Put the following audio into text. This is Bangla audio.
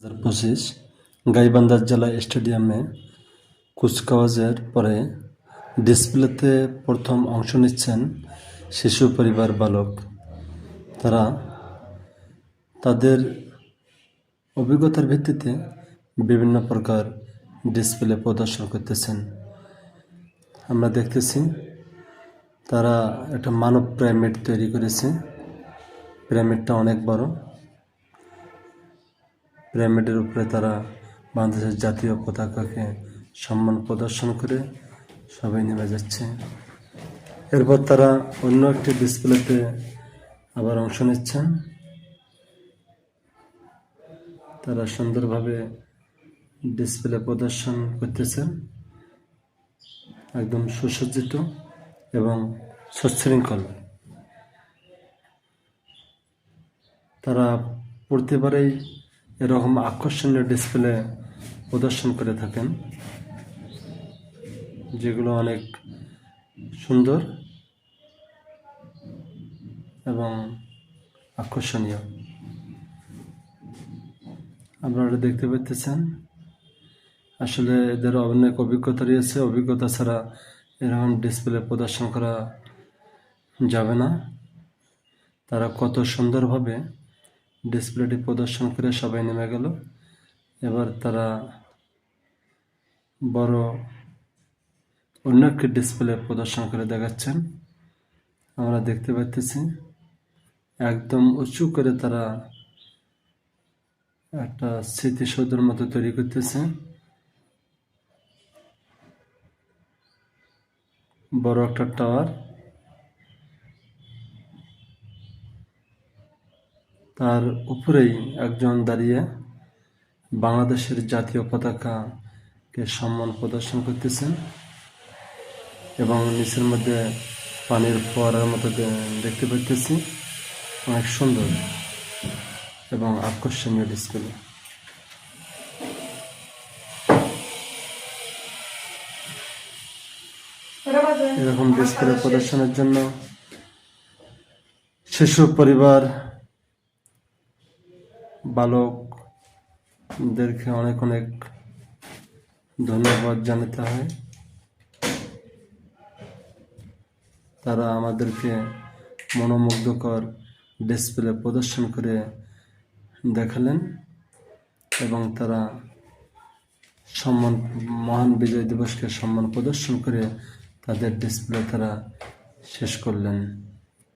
2025 গাইবান্ধা জেলা স্টেডিয়ামে কুচকাওয়াজের পরে ডিসপ্লেতে প্রথম অংশ নিচ্ছেন শিশু পরিবার বালক। তারা তাদের অভিজ্ঞতার ভিত্তিতে বিভিন্ন প্রকার ডিসপ্লে প্রদর্শন করতেছেন। আমরা দেখতেছি তারা একটা মানব প্রাইমেট তৈরি করেছে। প্রাইমেটটা অনেক বড়। প্রাইমেটের উপরে তারা বাংলাদেশের জাতীয় পতাকাকে সম্মান প্রদর্শন করে সবাই নেমে যাচ্ছে। এরপর তারা অন্য একটি ডিসপ্লেতে আবার অংশ নিচ্ছেন। তারা সুন্দরভাবে ডিসপ্লে প্রদর্শন করতেছেন, একদম সুসজ্জিত এবং সুশৃঙ্খল। তারা প্রতিবারেই এরকম আকর্ষণীয় ডিসপ্লে প্রদর্শন করে থাকেন, যেগুলো অনেক সুন্দর এবং আকর্ষণীয়। আপনারা দেখতে পাচ্ছেন, আসলে এদের অনেক অভিজ্ঞতা রয়েছে। অভিজ্ঞতা ছাড়া এরকম ডিসপ্লে প্রদর্শন করা যাবে না। তারা কত সুন্দরভাবে ডিসপ্লেটি প্রদর্শন করে সবাই নেমে গেল। এবার তারা বড় অন্য একটি ডিসপ্লে প্রদর্শন করে দেখাচ্ছেন। আমরা দেখতে পাচ্ছি একদম উঁচু করে তারা একটা স্মৃতিসৌধের মতো তৈরি করতেছে। বড় একটা টাওয়ার, তার উপরেই একজন দাঁড়িয়ে বাংলাদেশের জাতীয় পতাকাকে সম্মান প্রদর্শন করতেছেন এবং নিচের মধ্যে পানির ফোয়ারার মতো দেখতে পাচ্ছি। অনেক সুন্দর এবং আকর্ষণীয় ডিসপ্লে। এরকম ডিসপ্লে প্রদর্শনের জন্য শিশু পরিবার বালকদেরকে অনেক অনেক ধন্যবাদ জানাতে হয়। তারা আমাদেরকে মনোমুগ্ধকর ডিসপ্লে প্রদর্শন করে দেখালেন এবং তারা মহান বিজয় দিবসকে সম্মান প্রদর্শন করে তাদের ডিসপ্লে তারা শেষ করলেন।